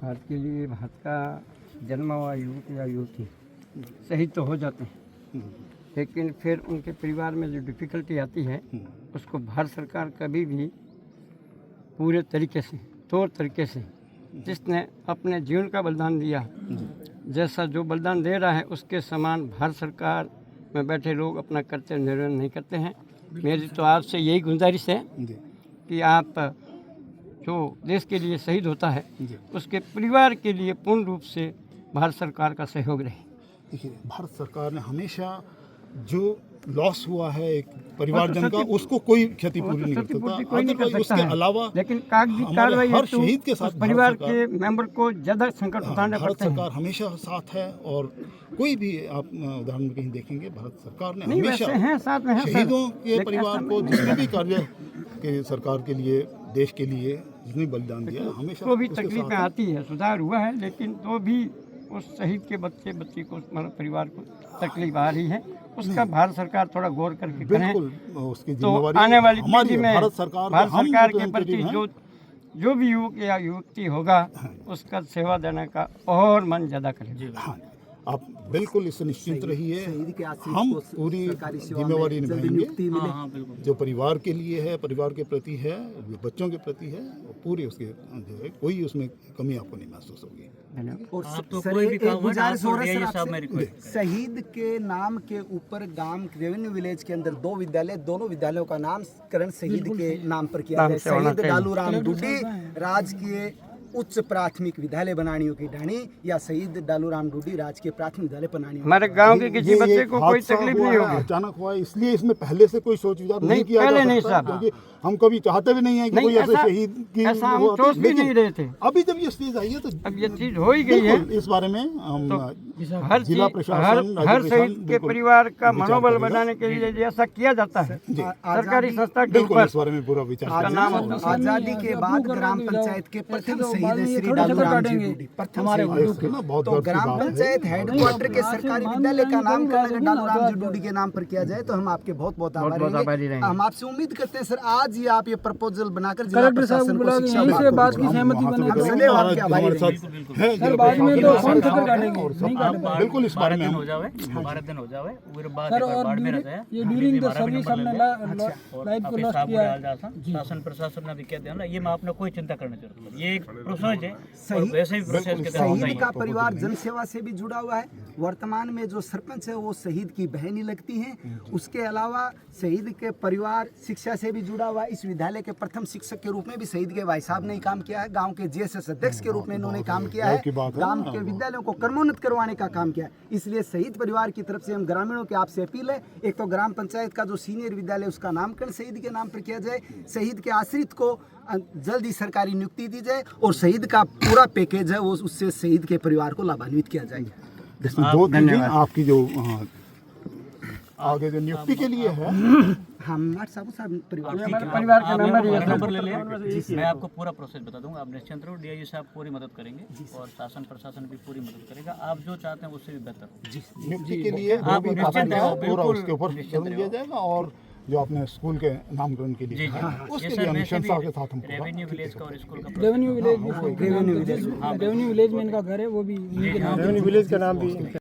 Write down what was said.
भारत के लिए भारत का जन्मा हुआ युवक या युवती शहीद तो हो जाते हैं, लेकिन फिर उनके परिवार में जो डिफ़िकल्टी आती है उसको भारत सरकार कभी भी पूरे तरीके से तौर तरीके से जिसने अपने जीवन का बलिदान दिया, जैसा जो बलिदान दे रहा है उसके समान भारत सरकार में बैठे लोग अपना कर्तव्य निर्वहन नहीं करते हैं। मेरी तो आपसे यही गुजारिश है कि आप जो देश के लिए शहीद होता है उसके परिवार के लिए पूर्ण रूप से भारत सरकार का सहयोग रहे। देखिए, भारत सरकार ने हमेशा जो लॉस हुआ है एक परिवारजन का उसको कोई क्षतिपूर्ति नहीं कर सकता, उसके अलावा लेकिन कागजी कार्रवाई हर शहीद के साथ परिवार के मेंबर को ज़्यादा संकट उठाने भारत पड़ते हैं। सरकार हमेशा साथ है और कोई भी आप उदाहरण में कहीं देखेंगे भारत सरकार ने नहीं, हमेशा वैसे हैं, साथ में हैं सर। शहीदों के लेकिन परिवार ऐसा को नहीं जितने भी कार्य के सरकार के लिए देश के लिए जितने बलिदान दिया हमेशा को भी उसके तकलीफें साथ है। आती है, सुधार हुआ है, लेकिन तो भी उस शहीद के बच्ची को परिवार को तकलीफ आ रही है, उसका भारत सरकार थोड़ा गौर करके करें बिल्कुल उसकी तो जिम्मेवारी आने वाली हमारी पीढ़ी है। में भारत सरकार के प्रति जो भी युवक या युवती होगा उसका सेवा देने का और मन ज़्यादा करेगा। हाँ, आप बिल्कुल इससे निश्चिंत रहिए, शहीद के आश्रित हम को पूरी सरकारी सेवा में जिम्मेवारी जल्दी निभाएंगे। नियुक्ति मिले। जो परिवार के लिए है, परिवार के प्रति है, बच्चों के प्रति है, पूरी उसके जो है कोई उसमें कमी आपको नहीं महसूस होगी। और तो सर, कोई भी एक काम हो, गुजारिश हो आप रहा है ये सर सब आपसे। मैं रिक्वेस्ट शहीद के नाम के ऊपर गांव रेवेन्यू विलेज के अंदर 2 विद्यालय, दोनों विद्यालयों का नामकरण शहीद के नाम पर किया जाए। शहीद डालू राम डूडी राजकीय उच्च प्राथमिक विद्यालय बनानियों की ढाणी या शहीद डालू राम डूडी राजकीय प्राथमिक विद्यालय बनानियों। हमारे गांव के किसी ये बच्चे को कोई हादसा तकलीफ हुआ नहीं है, होगी। अचानक हुआ है, इसलिए इसमें पहले से कोई सोच विचार नहीं किया पहले जा नहीं सकता, साहब। क्योंकि हम कभी चाहते भी नहीं है कि नहीं, कोई ऐसे ऐसा- शहीद की ऐसा हम वो आती, सोच भी लेकिन नहीं रहे थे। अभी जब ये स्टेज आई है तो अब ये चीज हो ही गई है, बिल्कुल इस बारे में हम हर जिला चीज प्रशासन हर राज्य शहीद प्रशासन के बिल्कुल परिवार का विचार मनोबल करेगा। बढ़ाने के लिए ऐसा किया जाता है जी, सरकारी संस्था के बिल्कुल ऊपर। इस बारे में पूरा विचार नाम करेंगे। आजादी के बाद ग्राम पंचायत के प्रथम शहीद है श्री डालू राम जी डूडी। प्रथम शहीद। इसके ना बहुत तो गर्व की ग्राम बात है। पंचायत हेडक्वार्टर के सरकारी विद्यालय का नामकरण अगर डालू राम जी डूडी के नाम पर किया जाए तो हम आपके बहुत बहुत आभारी रहेंगे। हम आपसे उम्मीद करते हैं सर आज ही आप ये प्रपोजल बनाकर जिला प्रशासन को शिक्षा विभाग को बात की भेजें। सहमति हम बने। सदैव आपके आभारी हमारे रहेंगे। साथ हैं जिला बाद में प्रशासन तो के कौन साथ चक्कर काटेंगे? और सब नहीं काटेंगे। बिल्कुल इस बारे में दिन हम हो जावे, 12 दिन हो जावे, फिर बाद सर एक बार और बाढ़ में रहता है। ये ड्यूरिंग द सर्विस हमने और लाइफ को आपके लॉस्ट साहब किया बोले है। हाल जाता, शासन प्रशासन ने भी कह दिया ना, ये में आपने कोई चिंता करने की जरूरत नहीं। ये एक प्रोसेस है और वैसे ही प्रोसेस के तहत होता ही शहीद है। का परिवार जनसेवा से भी जुड़ा हुआ है। वर्तमान में जो सरपंच है वो शहीद की बहन ही लगती हैं। उसके अलावा शहीद के परिवार शिक्षा से भी जुड़ा हुआ है। इस विद्यालय के प्रथम शिक्षक के रूप में भी शहीद के भाई साहब ने ही काम किया है। गांव के जीएसएस अध्यक्ष के रूप में इन्होंने काम किया है। गांव के विद्यालयों को क्रमोन्नत करवाने का काम किया है। इसलिए शहीद परिवार की तरफ से हम ग्रामीणों की आपसे अपील है, एक तो ग्राम पंचायत का जो सीनियर विद्यालय उसका नामकरण शहीद के नाम पर किया जाए, शहीद के आश्रित को जल्द ही सरकारी नियुक्ति दी जाए और शहीद का पूरा पैकेज है वो उससे शहीद के परिवार को लाभान्वित किया जाए। इसमें 2 चीजें आपकी जो आगे जो नियुक्ति के लिए है हम साहब परिवार परिवार के मेंबर ही है। नंबर ले लिया, मैं आपको पूरा प्रोसेस बता दूंगा। आप निश्चिंत रहो, डीआईजी साहब पूरी मदद करेंगे और शासन प्रशासन भी पूरी मदद करेगा। आप जो चाहते हैं उससे भी बेहतर नियुक्ति के लिए आप वो भी निश्चिंत रहो, पूरा बिल्कुल उसके ऊपर निश्चिंत दिया जाएगा और जो आपने स्कूल के नामकरण के लिए जी कहा, जी, उसके ये लिए सर वैसे अनुशंसा भी के साथ हम रेवेन्यू विलेज का और स्कूल का रेवेन्यू विलेज में इनका घर है, वो भी रेवेन्यू विलेज का नाम भी